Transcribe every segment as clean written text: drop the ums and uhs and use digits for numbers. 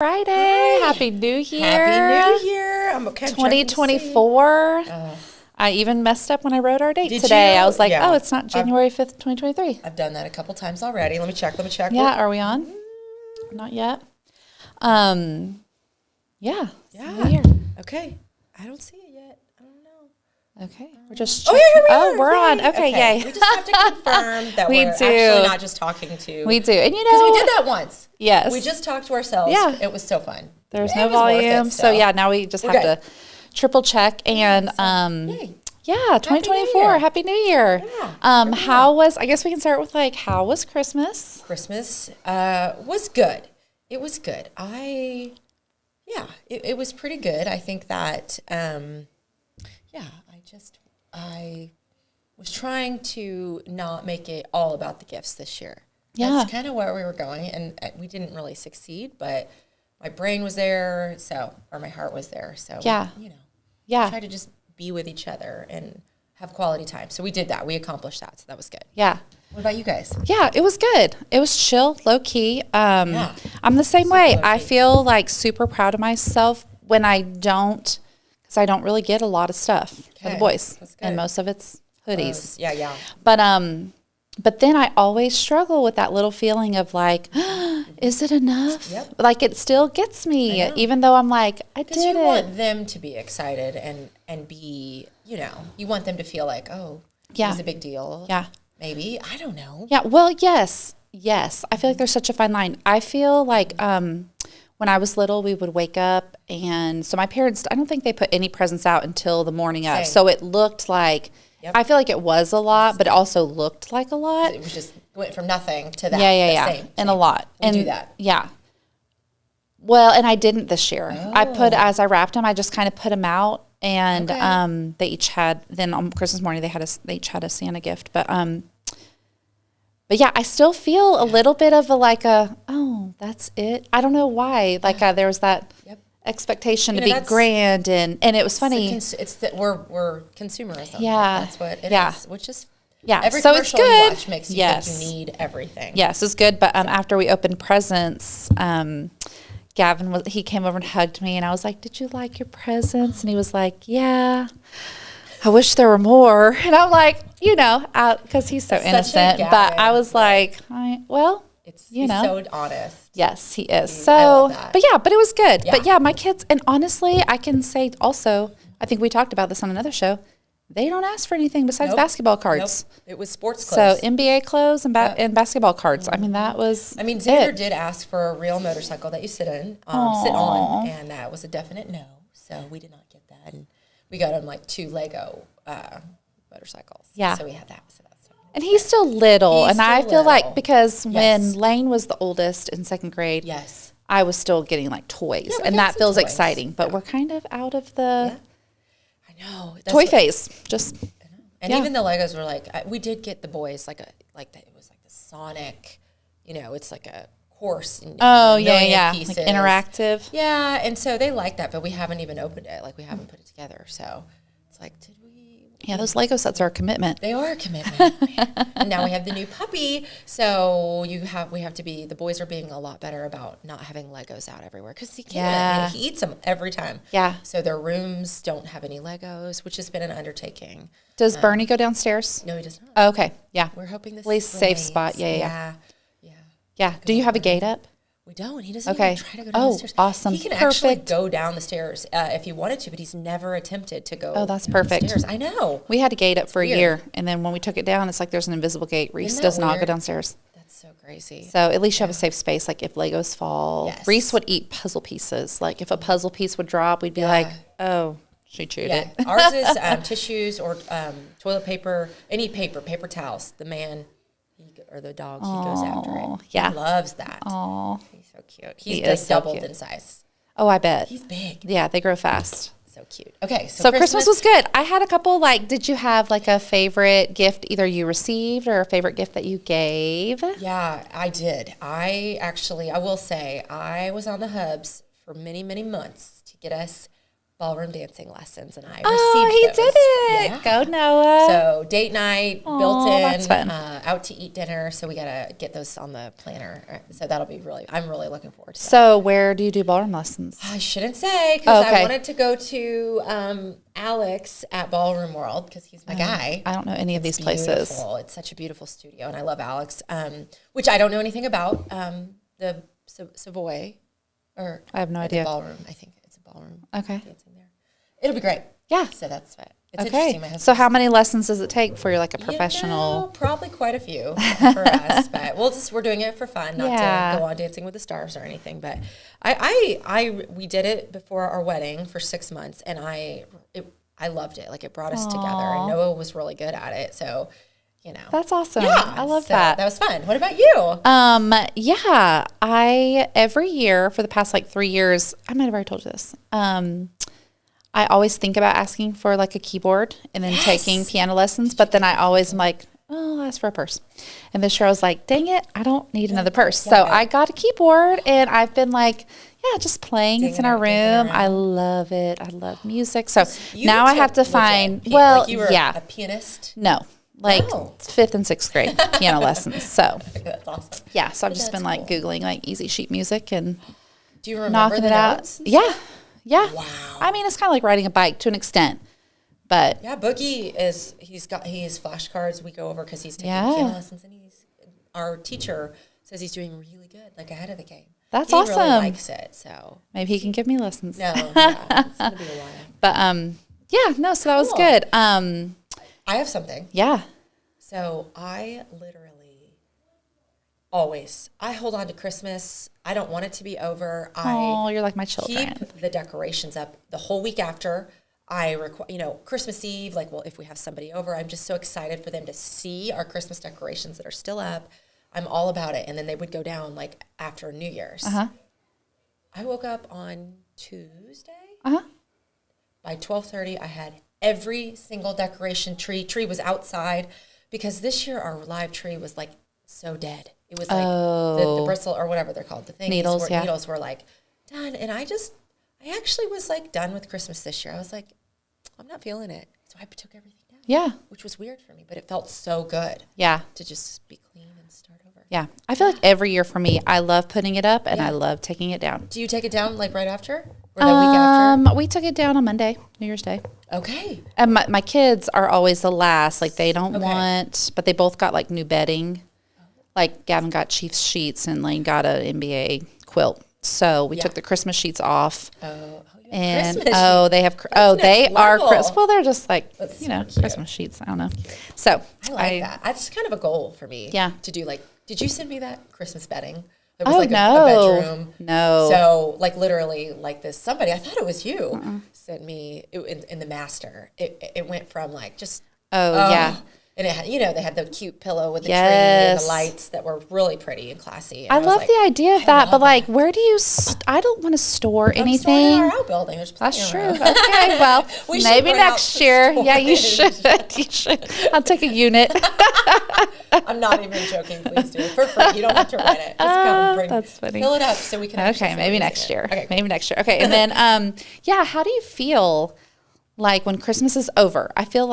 Friday. Hi. Happy New Year. Happy New Year. I'm okay. 2024. I even messed up when I wrote our date Did today. you? I was like, Yeah. oh, it's not January 5th, 2023. I've done that a couple times already. Let me check. Yeah, are we on? Not yet. Yeah. New Year. Okay. I don't see it yet. I don't know. Okay. We're just Oh, checking. yeah, Oh, we're on. Okay, yay. We just have to confirm that We we're do. actually not just talking to. We do. And Because we did that once. Yes. We just talked to ourselves. Yeah. It was so fun. There's It no was worth it volume. So still. yeah, now we just We're have good. to triple check and Yay. yeah, 2024. Year. Happy New Year. Yeah. How was, I guess we can start with like, how was Christmas? Christmas was good. It was good. It was pretty good. I think that, I was trying to not make it all about the gifts this year. Yeah. That's kind of where we were going, and we didn't really succeed, but my brain was there, or my heart was there. So, try to just be with each other and have quality time. So we did that. We accomplished that. So that was good. Yeah. What about you guys? Yeah, it was good. It was chill, low key. I'm the same Super way. low I key. feel like super proud of myself when I don't, because I don't really get a lot of stuff for the Okay, boys, that's good. and most of it's hoodies. Yeah. But then I always struggle with that little feeling of like, is it enough? Yep. Like it still gets me, I know. even though I'm like, I Because did you it. want them to be excited and be, you want them to feel like, oh, Yeah. it was a big deal. Yeah. Maybe. I don't know. Yeah. Well, yes. I feel like there's such a fine line. I feel like when I was little, we would wake up, and so my parents, I don't think they put any presents out until the morning of. Same. So it looked like, Yep. I feel like it was a lot, but it also looked like a lot. It was just went from nothing to that. Yeah. Same. And a lot. We and do that. Yeah. Well, and I didn't this year. Oh. As I wrapped them, I just kind of put them out, and Okay. they each had. Then on Christmas morning, they each had a Santa gift. But yeah, I still feel a little bit of oh, that's it. I don't know why. Like there was that Yep. expectation to You know, be that's- grand, and it was funny. It's that we're consumerism. Yeah. That's what it is. Yeah. Which is Yeah, every so it's commercial you good. watch makes you Yes. think you need everything. Yes, it's good. But after we opened presents, Gavin he came over and hugged me, and I was like, "Did you like your presents?" And he was like, "Yeah, I wish there were more." And I'm like, because he's so Such a innocent. But Gavin, I was right. like, He's so honest. yes, he is. I So, love that. but it was good. Yeah. But yeah, my kids, and honestly, I can say also, I think we talked about this on another show. They don't ask for anything besides Nope. basketball cards. Nope. It was sports So clothes. NBA clothes and basketball cards. I mean, that was. I mean, Xander it. did ask for a real motorcycle that you sit on, and that was a definite no. So we did not get that, and we got him like 2 Lego motorcycles. Yeah. So we had that. So that's And he's still little, He's and I still feel like little. because when Yes. Lane was the oldest in second grade, yes. I was still getting like toys, Yeah, we and got that some feels toys. exciting. But we're kind of out of the I know. That's toy what- phase. Just And yeah. even the Legos were like, we did get the boys it was like the Sonic, it's like a course. And oh a million yeah, pieces. like interactive. Yeah, and so they like that, but we haven't even opened it. Like we haven't put it together. So it's like, did we? Yeah, those Lego sets are a commitment. They are a commitment. And now we have the new puppy, so the boys are being a lot better about not having Legos out everywhere because he can't. Yeah. He eats them every time. Yeah. So their rooms don't have any Legos, which has been an undertaking. Does Bernie go downstairs? No, he does not. Oh, okay, yeah, We're hoping this at least safe remains. spot. Yeah. Yeah. Do you have a gate up? We don't. He doesn't Okay. even try to go down Oh, the stairs. awesome. He can actually Perfect. go down the stairs if he wanted to, but he's never attempted to go. Oh, that's perfect. Stairs. I know. We had a gate up for a weird. year, and then when we took it down, it's like there's an invisible gate. Reese Isn't that does not go weird? downstairs. That's so crazy. So at least you have a safe space. Like if Legos fall, Yes. Reese would eat puzzle pieces. Like if a puzzle piece would drop, we'd be like, "Oh, she chewed Yeah, it." ours is tissues or toilet paper, any paper towels. The man or the dog, he goes after it. yeah. He loves that. Oh, He's so cute. He's He like is so doubled cute. in size. oh, I bet. He's big. Yeah, they grow fast. So cute. Okay, So Christmas was good. I had a couple. Did you have like a favorite gift either you received or a favorite gift that you gave? Yeah, I did. I will say, I was on the hubs for many, many months to get us ballroom dancing lessons, and I he received those. did it. Yeah. Go Noah. So date night, built in, that's fun. Out to eat dinner. So we got to get those on the planner. So that'll be I'm really looking forward to that. So where do you do ballroom lessons? I shouldn't say, because I wanted to go to Alex at Ballroom World, because he's my guy. I don't know any of these places. It's such a beautiful studio, and I love Alex, which I don't know anything about. The Savoy, or I have no idea. Ballroom, I think it's a ballroom. Okay. Dancing there. It'll be great. Yeah. So that's it. It's interesting. So how many lessons does it take for you're like a professional? Probably quite a few for us, but we're doing it for fun, not to go on Dancing with the Stars or anything. But we did it before our wedding for 6 months, and I loved it. Like, it brought us together, and Noah was really good at it. So, that's awesome. Yeah, I love that. That was fun. What about you? Yeah, I every year for the past 3 years, I might have already told you this. I always think about asking for like a keyboard and then taking piano lessons, but then I always am like, oh, I'll ask for a purse. And this year I was like, dang it, I don't need another purse. So I got a keyboard, and I've been like, just playing. It's in our room. I love it. I love music. So now I have to find, you were a pianist? No. 5th and 6th grade piano lessons. So that's awesome. Yeah, so I've just been Googling easy sheet music and do you remember knocking it out. Yeah. Wow. I mean, it's kind of like riding a bike to an extent, but Boogie he's flashcards we go over because he's taking piano lessons, and our teacher says he's doing really good, like ahead of the game. That's awesome. He really likes it, so maybe he can give me lessons. No, it's gonna be a while. But so that was good. I have something. Yeah. So I literally always hold on to Christmas. I don't want it to be over. You're like my children. Keep the decorations up the whole week after. Christmas Eve, if we have somebody over, I'm just so excited for them to see our Christmas decorations that are still up. I'm all about it. And then they would go down after New Year's. I woke up on Tuesday. By 12:30, I had every single decoration tree was outside, because this year our live tree was so dead. It was the bristle, or whatever they're called, the things needles were done. And I actually was done with Christmas this year. I was like, I'm not feeling it. So I took everything down. Yeah. Which was weird for me, but it felt so good. Yeah. To just be clean and start over. Yeah. I feel like every year for me, I love putting it up and I love taking it down. Do you take it down right after? Or the week after? We took it down on Monday, New Year's Day. Okay. And my kids are always the last. They don't want, but they both got new bedding. Gavin got Chiefs sheets and Lane got an NBA quilt. So we took the Christmas sheets off. And they have they are Christmas. Well, they're just Christmas sheets. I don't know. So I like that. That's kind of a goal for me. Yeah. To do did you send me that Christmas bedding? There was a bedroom. No. So literally this, somebody, I thought it was you, sent me in the master. It went from just. Yeah. And it had, they had the cute pillow with the tree and the lights that were really pretty and classy. And I love the idea of that, but where do you? I don't want to store anything. I'm storing in our outbuilding. That's true. Okay, well, maybe next year. Yeah, you should. You should. I'll take a unit. I'm not even joking. Please do it for free. You don't have to rent it. Just come that's funny. Fill it up so we can. Okay, maybe next year. Okay, maybe next year. Okay, and then how do you feel when Christmas is over? I feel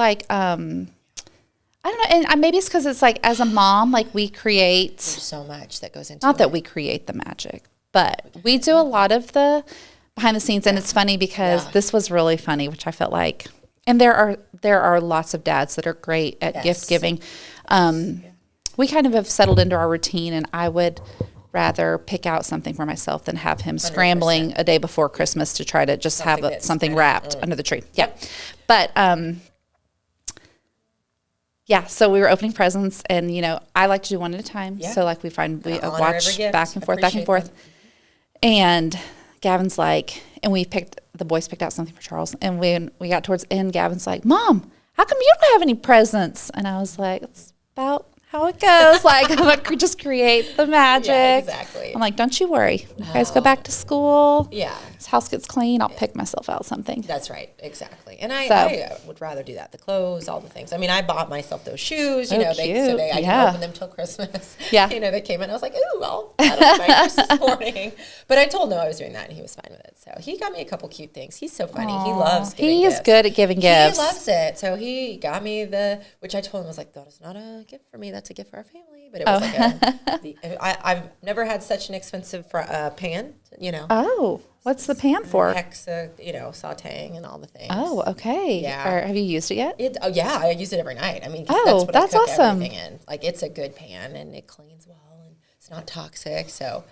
I don't know, and maybe it's because it's as a mom, we create. There's so much that goes into not that we create the magic, but we do a lot of the behind the scenes, and it's funny because this was really funny, which I felt and there are lots of dads that are great at gift giving. We kind of have settled into our routine, and I would rather pick out something for myself than have him 100%. Scrambling a day before Christmas to try to just have something wrapped under the tree. Yeah, but. Yeah, so we were opening presents, and I like to do one at a time. Yeah. So we watch back and forth. And Gavin's and the boys picked out something for Charles, and when we got towards the end, Gavin's like, "Mom, how come you don't have any presents?" And I was like, "It's about how it goes. Like, I'm going to just create the magic. Yeah, exactly. I'm like, don't you worry. You guys go back to school. Yeah. This house gets clean. I'll pick myself out something. That's right. Exactly. And I would rather do that. The clothes, all the things. I mean, I bought myself those shoes, I didn't open them till Christmas. Yeah. They came in. I was like, ooh, I'll my Christmas morning. But I told him I was doing that, and he was fine with it. So he got me a couple cute things. He's so funny. Aww. He loves giving gifts. He is good at giving gifts. He loves it. So he got me which I told him, I was like, that is not a gift for me. That's a gift for our family. But it was I've never had such an expensive pan, Oh, what's the pan for? Hexa, sauteing and all the things. Oh, okay. Yeah. Or have you used it yet? Yeah, I use it every night. I mean, that's I cook awesome. Everything in. Like, it's a good pan, and it cleans well, and it's not toxic. So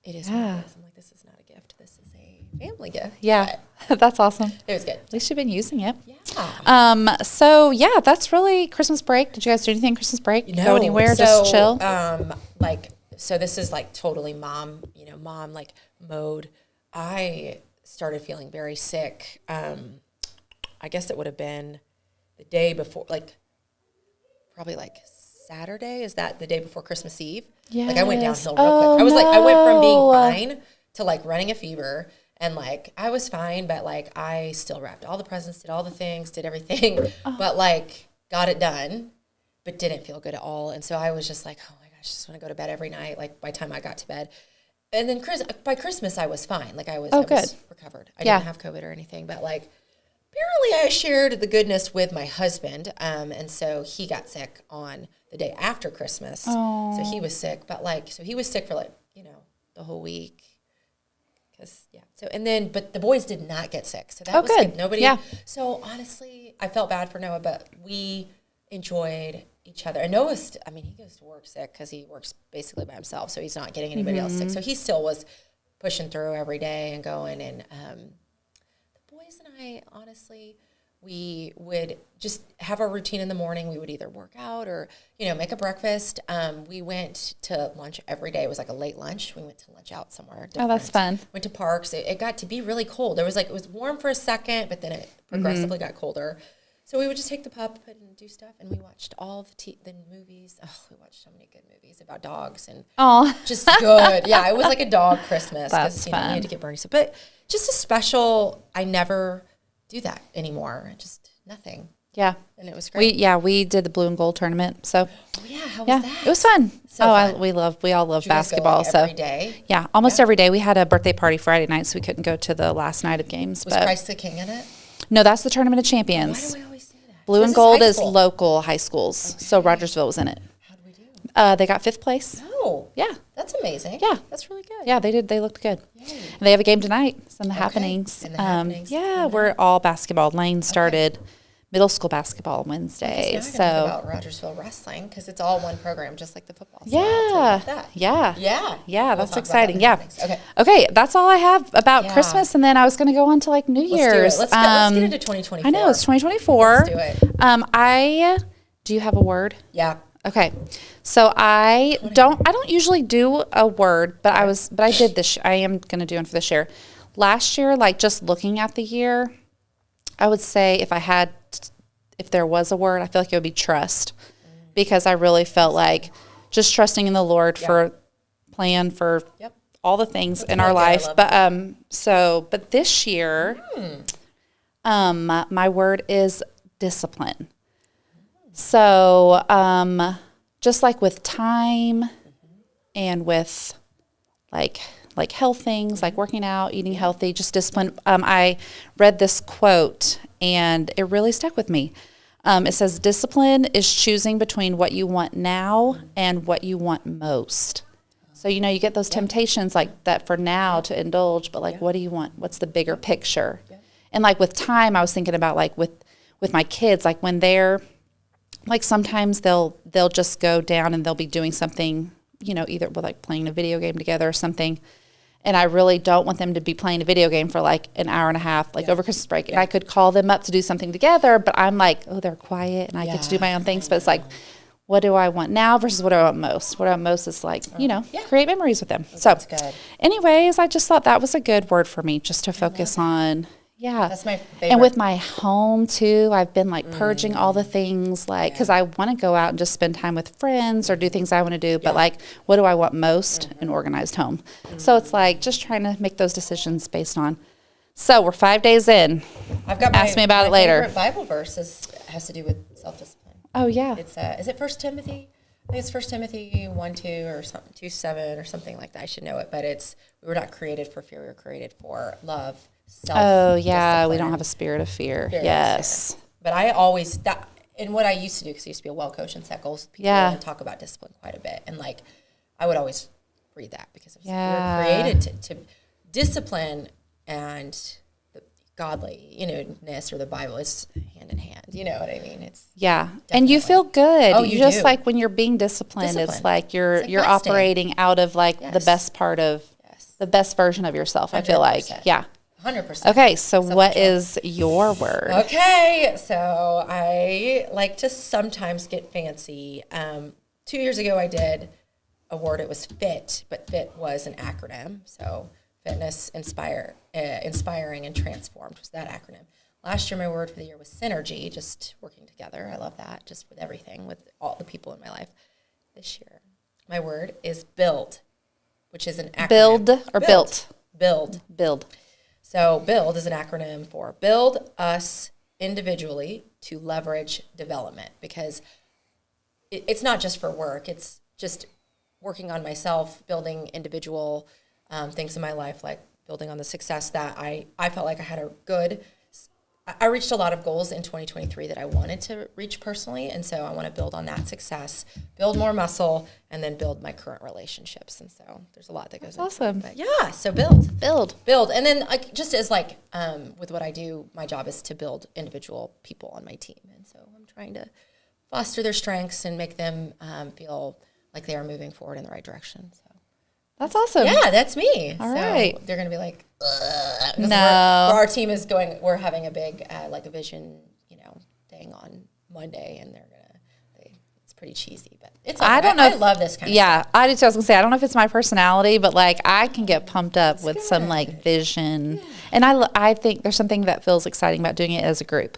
it is what it is. I'm like, this is not a gift. This is a family gift. Yeah, that's awesome. It was good. At least you've been using it. Yeah. So yeah, that's really Christmas break. Did you guys do anything Christmas break? No. Go anywhere? Just chill? So this is like totally mom like mode. I started feeling very sick. I guess it would have been the day before, probably Saturday. Is that the day before Christmas Eve? Yeah. I went downhill real quick. I went from being fine to running a fever. And I was fine, but I still wrapped all the presents, did all the things, did everything, but got it done, but didn't feel good at all. And so I was just like, oh my gosh, I just want to go to bed every night. By the time I got to bed, and then by Christmas I was fine. I was recovered. I didn't have COVID or anything, but apparently I shared the goodness with my husband, and so he got sick on the day after Christmas. Oh. So he was sick, but so he was sick for the whole week. But the boys did not get sick. So that was good. Nobody. Yeah. So honestly, I felt bad for Noah, but we enjoyed each other. And Noah's, he goes to work sick because he works basically by himself. So he's not getting anybody else sick. So he still was pushing through every day and going. And the boys and I, honestly, we would just have our routine in the morning. We would either work out or, make a breakfast. We went to lunch every day. It was a late lunch. We went to lunch out somewhere different. Oh, that's fun. Went to parks. It got to be really cold. There was it was warm for a second, but then it progressively got colder. So we would just take the pup and do stuff. And we watched all the movies. Oh, we watched so many good movies about dogs and just good. Yeah, it was like a dog Christmas. That's fun. We had to get Bernie. But just a special, I never do that anymore. Just nothing. Yeah. And it was great. We did the blue and gold tournament. So how was that? It was fun. So fun. We all love basketball. Go, every day? Yeah, almost every day. We had a birthday party Friday night, so we couldn't go to the last night of games. Was Christ the King in it? No, that's the Tournament of Champions. Why do we always say that? Blue and gold is local high schools. Okay. So Rogersville was in it. How did we do? They got 5th place. Oh. Yeah. That's amazing. Yeah. That's really good. Yeah, they did. They looked good. Yay. And they have a game tonight. Some happenings. And the happenings. Yeah, we're all basketball. Lane started middle school basketball Wednesday. Now so about Rogersville wrestling because it's all one program, just like the football. So Yeah. That's exciting. Yeah. Okay. That's all I have about Christmas, and then I was going to go on to New Year's. Let's get into 2024. I know it's 2024. Let's do it. Do you have a word? Yeah. Okay. So I don't usually do a word, but I did this. I am going to do one for this year. Last year, just looking at the year, I would say if there was a word, I feel like it would be trust, because I really felt like just trusting in the Lord for plan for all the things in our life. But this year, my word is discipline. So just with time and with health things, working out, eating healthy, just discipline. I read this quote and it really stuck with me. It says, discipline is choosing between what you want now and what you want most. So, you get those temptations that for now to indulge, but what do you want? What's the bigger picture? And with time, I was thinking about with my kids, when they're sometimes they'll just go down and they'll be doing something, either with playing a video game together or something. And I really don't want them to be playing a video game for an hour and a half, over Christmas break. And I could call them up to do something together, but I'm they're quiet and I get to do my own things. But it's what do I want now versus what do I want most? What I want most is create memories with them. So anyways, I just thought that was a good word for me, just to focus on, Yeah. That's my favorite. And with my home too, I've been like purging all the things like, cause I want to go out and just spend time with friends or do things I want to do. But like, what do I want most? An organized home. So it's like just trying to make those decisions based on. So we're 5 days in. I've got Ask me about it later. My favorite Bible verse has to do with self-discipline. Oh yeah. It's is it 1 Timothy? I think it's 1 Timothy 1:2 or something, 2:7 or something like that. I should know it, but we were not created for fear. We were created for love, self-discipline. Oh yeah, we don't have a spirit of fear. Yes. But I always and what I used to do, because I used to be a well coach in set goals, people would talk about discipline quite a bit, and like I would always read that because we were created to discipline, and the godliness or the Bible is hand in hand. You know what I mean? It's and you feel good. Oh, you just do. Like when you're being disciplined, it's like you're operating out of like the best part of the best version of yourself. 100%. I feel like 100%. Okay, so what is your word? Okay, so I like to sometimes get fancy. 2 years ago, I did a word. It was FIT, but FIT was an acronym. So fitness, inspiring, and transformed was that acronym. Last year, my word for the year was synergy, just working together. I love that, just with everything, with all the people in my life. This year, my word is build, which is an acronym. Build or built? Build. So build is an acronym for build us individually to leverage development, because it's not just for work. It's just working on myself, building individual things in my life, like building on the success that I felt like I had I reached a lot of goals in 2023 that I wanted to reach personally, and so I want to build on that success, build more muscle, and then build my current relationships. And so there's a lot that goes into awesome. it. But yeah, so build. And then like just as like with what I do, my job is to build individual people on my team, and so I'm trying to foster their strengths and make them feel like they are moving forward in the right direction. So that's awesome. Yeah, that's me. All right. They're going to be like, no. Our team is we're having a big, like a vision, thing on Monday, and it's pretty cheesy, but it's okay. I don't know. I love this kind of stuff. Yeah, I do too. I was going to say, I don't know if it's my personality, but like I can get pumped up with some like vision. Yeah. And I think there's something that feels exciting about doing it as a group.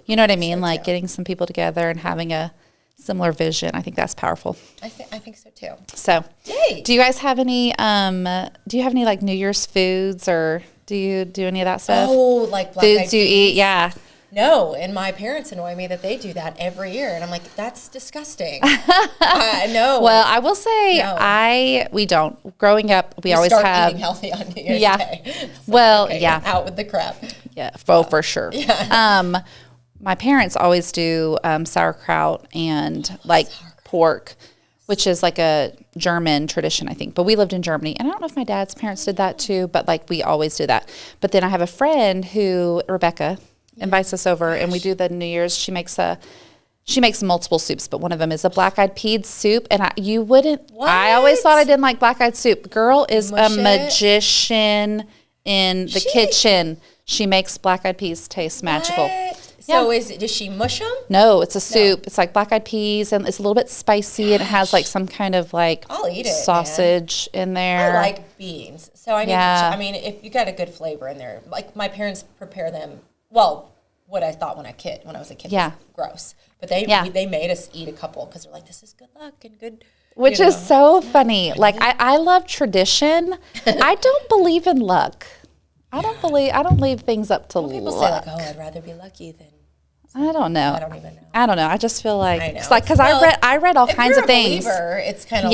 You know what I mean? Like getting some people together and having a similar vision. I think that's powerful. I think so too. So, yay. Do you guys have any? Do you have any like New Year's foods, or do you do any of that stuff? Oh, like black foods you eat? Yeah. No, and my parents annoy me that they do that every year, and I'm like, that's disgusting. No. Well, I will say we don't. Growing up, we always have eating healthy on New Year's Day. So, well, out with the crap. Yeah, for sure. Yeah. My parents always do sauerkraut and like pork, which is like a German tradition, I think. But we lived in Germany, and I don't know if my dad's parents did that too, but like we always do that. But then I have a friend Rebecca, invites us over, and we do the New Year's. She makes multiple soups, but one of them is a black-eyed peas soup. And I always thought I didn't like black-eyed soup. Girl is a magician in the kitchen. She makes black-eyed peas taste magical. So does she mush them? No, it's a soup. No. It's like black-eyed peas, and it's a little bit spicy, and it has like some kind of like sausage in there. I like beans, so I mean, if you got a good flavor in there, like my parents prepare them. Well, what I thought when I was a kid was gross, but they made us eat a couple because they're like, this is good luck and good. Which is so funny. Like I love tradition. I don't believe in luck. I don't leave things up to luck. People say like, oh, I'd rather be lucky than. I don't know. I don't even know. I don't know. I just feel like it's like because I read all kinds of things. If you're a believer, it's kind of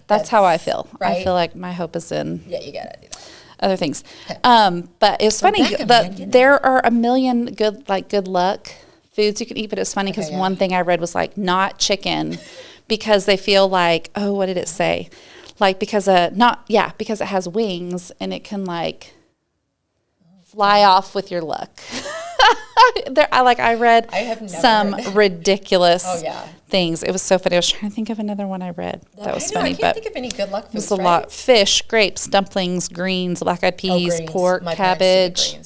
That's how I feel. Right? I feel like my hope is in. Yeah, you gotta do that. Other things, but it's funny that there are a million good luck foods you can eat. But it's funny because one thing I read was like not chicken, because they feel like, oh, what did it say? Like because because it has wings and it can like fly off with your luck. I read some ridiculous things. It was so funny. I was trying to think of another one I read that was funny. I can't think of any good luck foods. It was a lot: fish, grapes, dumplings, greens, black-eyed peas, pork, cabbage,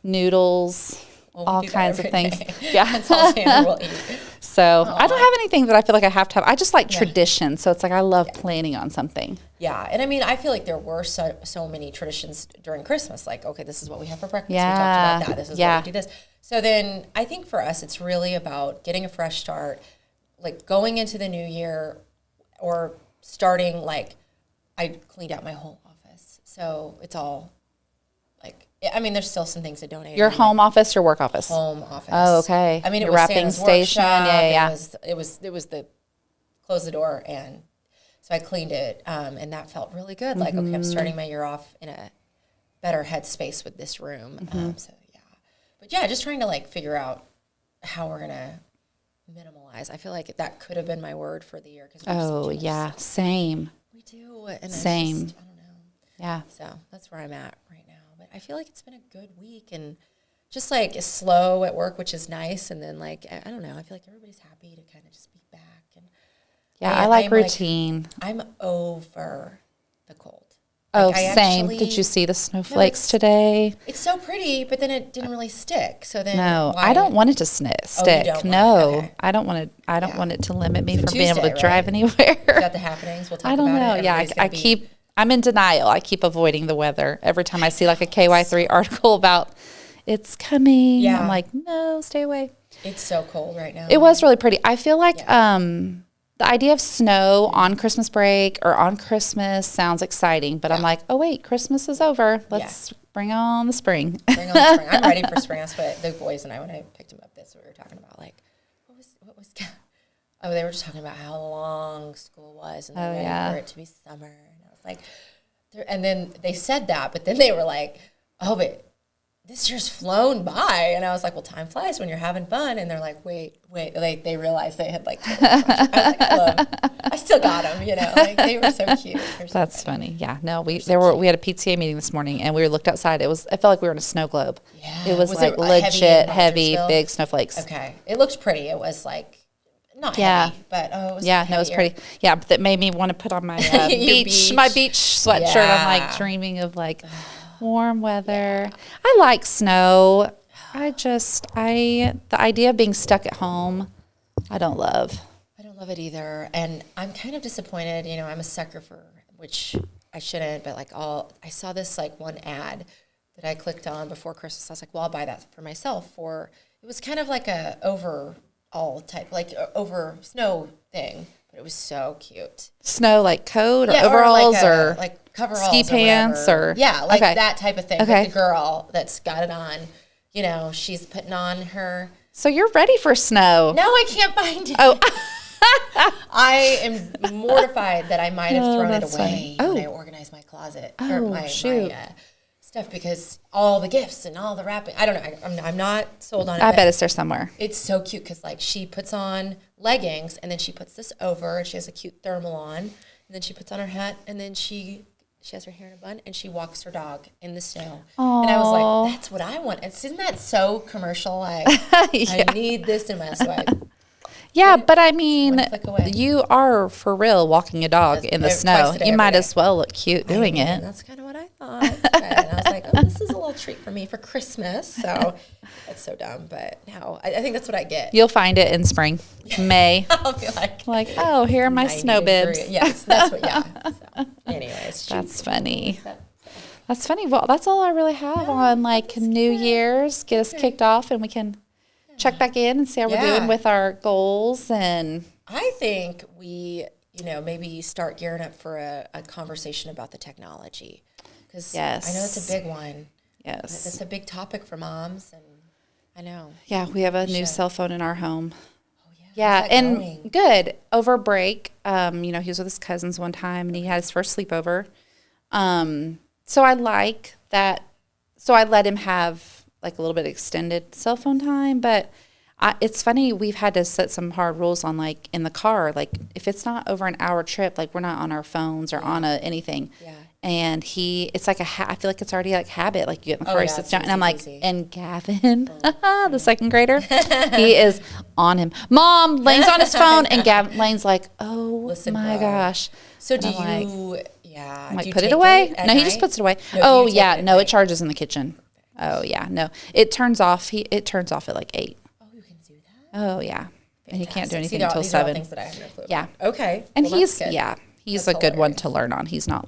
noodles, all kinds of things. Yeah, that's all Sandra will eat. So I don't have anything that I feel like I have to have. I just like tradition. So it's like I love planning on something. Yeah. And I mean, I feel like there were so many traditions during Christmas. Like, okay, this is what we have for breakfast. We talked about that. This is what we do this. So then I think for us, it's really about getting a fresh start, like going into the new year or starting, like I cleaned out my whole office. So it's all like, I mean, there's still some things I donated. Your home office or work office? Home office. Oh, okay. I mean, it Your was wrapping Santa's station. workshop. Yeah. It was the close the door, and so I cleaned it, and that felt really good. Like, okay, I'm starting my year off in a better headspace with this room. So yeah, but yeah, just trying to like figure out how we're gonna minimalize. I feel like that could have been my word for the year. Same. We do. And same. I don't know. Yeah. So that's where I'm at right now. But I feel like it's been a good week and just like it's slow at work, which is nice. And then I don't know, I feel like everybody's happy to kind of just be back. And I like routine. I'm over the cold. Same. Did you see the snowflakes today? It's so pretty, but then it didn't really stick. So then I don't want it to stick. Okay. I don't want it. I don't want it to limit me from being able to drive anywhere. You got the happenings. We'll talk about it. I don't know. Yeah, I'm in denial. I keep avoiding the weather. Every time I see like a KY3 article about it's coming, I'm like, no, stay away. It's so cold right now. It was really pretty. I feel like the idea of snow on Christmas break or on Christmas sounds exciting, but I'm like, oh wait, Christmas is over. Let's bring on the spring. Bring on the spring. I'm ready for spring. That's what the boys and I, when I picked them up, that's what we were talking about. Like, what was? Oh, they were just talking about how long school was, and they're ready for it to be summer. And I was like, and then they said that, but then they were like, oh, but this year's flown by. And I was like, well, time flies when you're having fun. And they're like, wait. Like, they realized they had, like, I was like, I still got them, you know. Like, they were so cute. That's funny. Yeah. No, we had a PTA meeting this morning, and we looked outside. It felt like we were in a snow globe. Yeah. It was like legit heavy, big snowflakes. Okay. It looked pretty. It was, like, not heavy, but it was it was pretty. Yeah, but that made me want to put on my beach sweatshirt. I'm, like, dreaming of, like, warm weather. I like snow. The idea of being stuck at home, I don't love. I don't love it either. And I'm kind of disappointed. You know, I'm a sucker for, which I shouldn't, but I saw this like one ad that I clicked on before Christmas. I was like, well, I'll buy that for myself. It was kind of like a overall type, like over snow thing. But it was so cute. Snow like coat or overalls or like coveralls, ski pants or that type of thing. Okay. But the girl that's got it on, you know, she's putting on her. So you're ready for snow? No, I can't find it. Oh, I am mortified that I might have thrown it away when I organized my closet or my stuff because all the gifts and all the wrapping. I don't know. I'm not sold on it. I bet it's there somewhere. It's so cute because like she puts on leggings and then she puts this over and she has a cute thermal on and then she puts on her hat and then she has her hair in a bun and she walks her dog in the snow. Aww. And I was like, that's what I want. Isn't that so commercial? Like, I need this in my life. Yeah, but I mean, you are for real walking a dog in the snow. You might as well look cute doing it. That's kind of what I thought. And I was like, oh, this is a little treat for me for Christmas. So it's so dumb, but no, I think that's what I get. You'll find it in spring, May. I'll be like, oh, here are my snow bibs. Yes, that's what. Yeah. So, anyways, that's funny. That's funny. Well, that's all I really have on like New Year's. Get us kicked off, and we can check back in and see how we're doing with our goals. And I think we, maybe start gearing up for a conversation about the technology. Because I know it's a big one. Yes. It's a big topic for moms, and I know. Yeah, we have a new cell phone in our home. Oh, yeah. Yeah, and going? Good. Over break, he was with his cousins one time, and he had his first sleepover. So I like that. So I let him have like a little bit extended cell phone time, but it's funny, we've had to set some hard rules on like in the car, like if it's not over an hour trip, like we're not on our phones or on anything. Yeah. And it's like I feel like it's already like habit, like you get in the car, he sits down, and I'm like, and Gavin, the second grader, he is on him. Mom, Lane's on his phone, and Lane's like, oh my gosh. So do you, I'm like, put it away? No, he just puts it away. No, it charges in the kitchen. Oh yeah, no. It turns off. It turns off at like 8. Oh, you can do that? Oh yeah. And he can't do anything until 7. These are all things that I have no clue Yeah. about. Okay. And well, he's that's a good one to learn on. He's not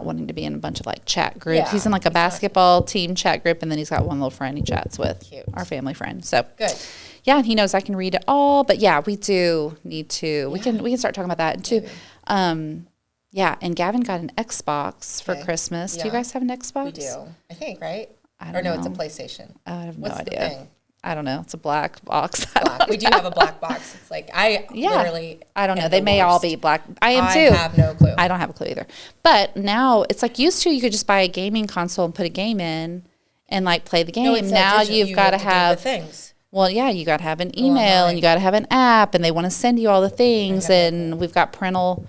wanting to be in a bunch of like chat groups. Yeah, he's in like a basketball team chat group, and then he's got one little friend he chats with, our family friend. So good. Yeah, and he knows I can read it all. But yeah, we do need to. We can start talking about that and too. Yeah, and Gavin got an Xbox for Christmas. Yeah. Do you guys have an Xbox? We do. I think, right? I don't know. It's a PlayStation. I have What's no the idea. thing? I don't know. It's a black box. We do have a black box. It's like literally. I don't know. They may all be black. I am too. I have no clue. I don't have a clue either. But now it's like used to. You could just buy a gaming console and put a game in, and like play the game. No, now you've got to have things. Well, yeah, you got to have an email and you got to have an app, and they want to send you all the things. And we've got parental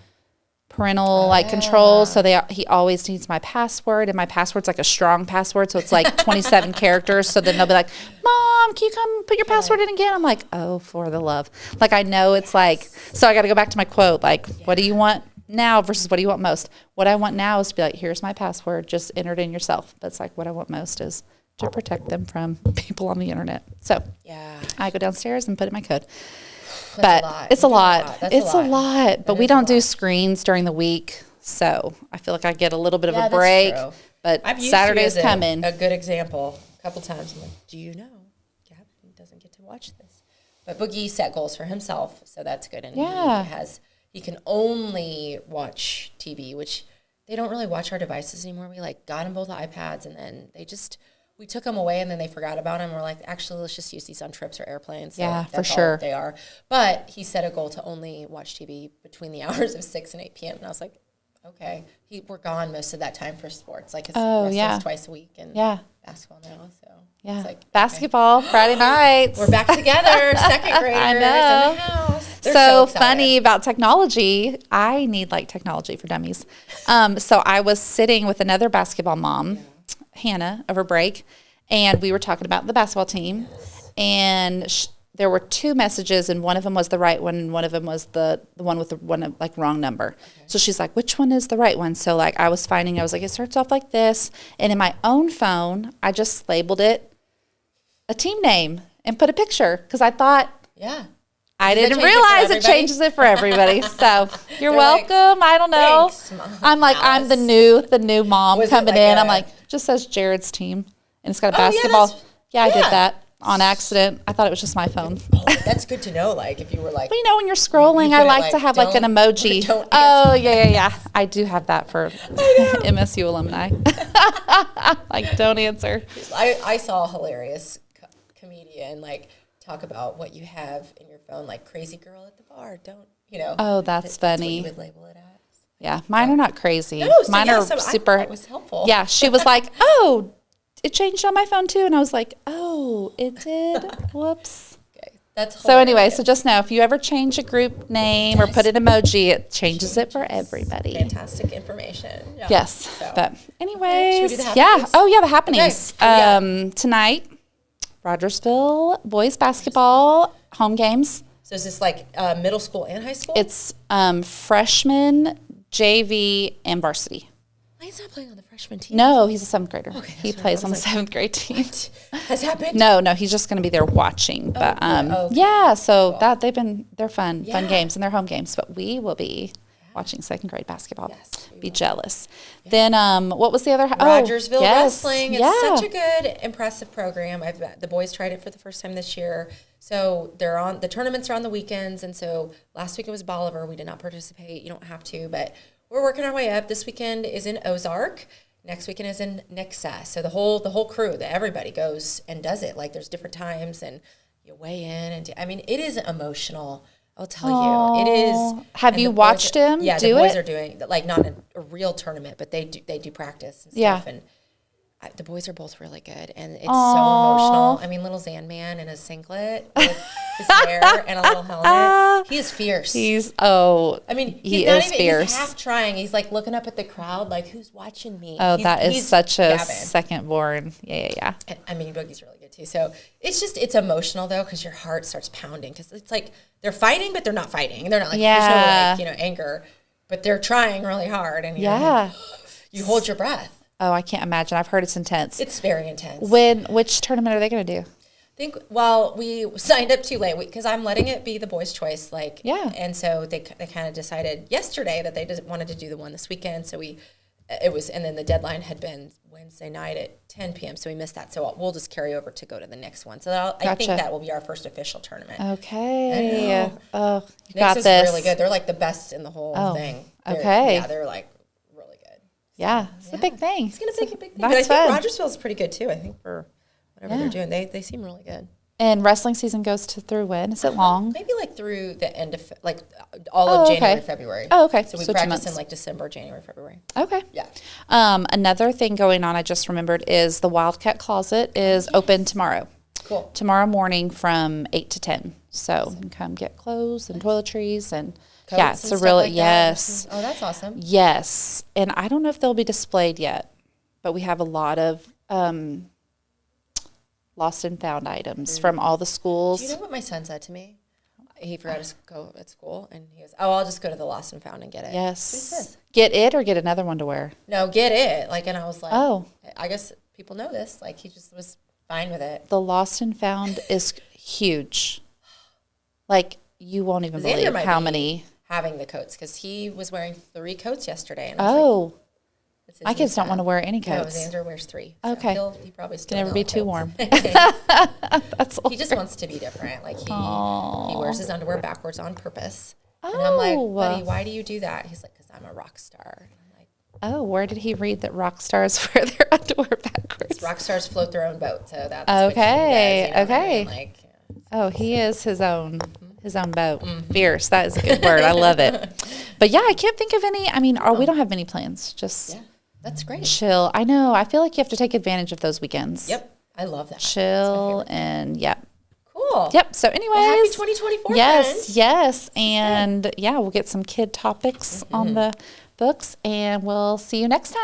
like controls, so he always needs my password, and my password's like a strong password, so it's like 27 characters. So then they'll be like, "Mom, can you come put your password in again?" I'm like, "Oh, for the love!" Like I know it's like, so I got to go back to my quote, like, "What do you want now versus what do you want most?" What I want now is to be like, "Here's my password, just enter it in yourself." But it's like what I want most is to protect them from people on the internet. So I go downstairs and put in my code. It's a lot. It's a lot. But we don't do screens during the week, so I feel like I get a little bit of a break. True. But Saturday's coming. A good example. A couple times I'm like, do you know Gavin doesn't get to watch this? But Boogie set goals for himself, so that's good. And he can only watch TV, which they don't really watch our devices anymore. We like got him both iPads, and then we took them away, and then they forgot about them. We're like, actually, let's just use these on trips or airplanes. So yeah, for sure. They are. But he set a goal to only watch TV between the hours of 6 and 8 p.m. And I was like, okay. We're gone most of that time for sports. Like his wrestling's twice a week and basketball now. So it's like basketball Friday nights. We're back together, second graders I know. in the house. They're so funny about technology. I need like technology for dummies. So I was sitting with another basketball mom. Hannah over break, and we were talking about the basketball team, and there were 2 messages, and one of them was the right one, and one of them was the one with the one like wrong number. Okay. So she's like, which one is the right one? So like I was like, it starts off like this, and in my own phone, I just labeled it a team name and put a picture because I thought, I didn't realize it changes it for everybody. So you're welcome. I don't know. Thanks, Mom. I'm like, Alice. I'm the new mom coming in. I'm like, just says Jared's team. And it's got a basketball. Yeah, I did that on accident. I thought it was just my phone. Oh, that's good to know. Like if you were like. But when you're scrolling, I like to have like an emoji. Oh, yeah. I do have that for MSU alumni. Like, don't answer. I saw a hilarious comedian like talk about what you have in your phone, like crazy girl at the bar. Don't, Oh, that's funny. That's what you would label it as. Yeah, mine are not crazy. No, so mine are super. It was helpful. Yeah, she was like, "Oh, it changed on my phone too," and I was like, "Oh, it did. Whoops." Okay, that's hilarious. So anyway. So just know if you ever change a group name or put an emoji, it changes it for everybody. Fantastic information. Yeah. Yes, but anyways, should we do the happenings? Oh yeah, the happenings. Okay. Tonight, Rogersville boys basketball home games. So is this like middle school and high school? It's freshman, JV, and varsity. He's not playing on the freshman team. No, he's a 7th grader. Okay, he plays on the 7th grade team. Has happened? No, he's just going to be there watching. But so cool. They're fun games, and they're home games. But we will be watching 2nd grade basketball. Yes, be jealous. Yeah. Then what was the other? Rogersville Wrestling. It's such a good, impressive program. The boys tried it for the first time this year. So the tournaments are on the weekends, and so last week it was Bolivar. We did not participate. You don't have to, but we're working our way up. This weekend is in Ozark. Next weekend is in Nixa. So the whole crew, everybody goes and does it. Like there's different times, and you weigh in, and it is emotional. I'll tell you, it is. Have you watched him? Yeah, the boys are doing like not a real tournament, but they do practice and stuff, and the boys are both really good, and it's so emotional. I mean, little Zan-Man in a singlet with his hair and a little helmet. He is fierce. He's not even fierce. He's half trying. He's like looking up at the crowd, like, who's watching me? Oh, that is such a second born. Yeah. And, Boogie's really good too. So it's emotional though, because your heart starts pounding, because it's like they're fighting, but they're not fighting. They're not like there's no anger, but they're trying really hard, and you hold your breath. Oh, I can't imagine. I've heard it's intense. It's very intense. Which tournament are they going to do? think, well, we signed up too late because I'm letting it be the boys' choice. Like, yeah. And so they kind of decided yesterday that they wanted to do the one this weekend. So and then the deadline had been Wednesday night at 10 p.m. So we missed that. So we'll just carry over to go to the next one. So I think that will be our first official tournament. Okay. Oh, you got this. Is really good. They're like the best in the whole thing. They're like really good. Yeah, it's a big thing. It's going to be a big thing. But I think Rogersville is pretty good too. I think for whatever they're doing, they seem really good. And wrestling season goes through when? Is it long? Maybe like through the end of all of January, February. Oh, okay. So we practice in like December, January, February. Okay. Yeah. Another thing going on, I just remembered, is the Wildcat Closet is open tomorrow. Cool. Tomorrow morning from 8 to 10. So you can come get clothes and toiletries and coats it's a really that. Oh, that's awesome. Yes, and I don't know if they'll be displayed yet, but we have a lot of lost and found items from all the schools. Do you know what my son said to me? He forgot to go at school, and he goes, "Oh, I'll just go to the lost and found and get it." Yes. Get it or get another one to wear? No, get it. And I was like, "Oh, I guess people know this." Like, he just was fine with it. The lost and found is huge. Like, you won't even believe how many. Having the coats, because he was wearing 3 coats yesterday. And my kids don't want to wear any coats. No, Xander wears 3. So okay. He probably still never be too warm. That's he just wants to be different. Like, he wears his underwear backwards on purpose. And I'm like, buddy, why do you do that? He's like, because I'm a rock star. And I'm like, oh, where did he read that rock stars wear their underwear backwards? Rock stars float their own boat. So that's okay. What he does, okay. Like, oh, he is his own boat. Fierce. That is a good word. I love it. But yeah, I can't think of any. I mean, we don't have many plans. Just that's great. Chill. I know. I feel like you have to take advantage of those weekends. Yep. I love that. Chill and Cool. Yep. So anyways. Well, happy 2024, friends. Yes. And we'll get some kid topics on the books, and we'll see you next time.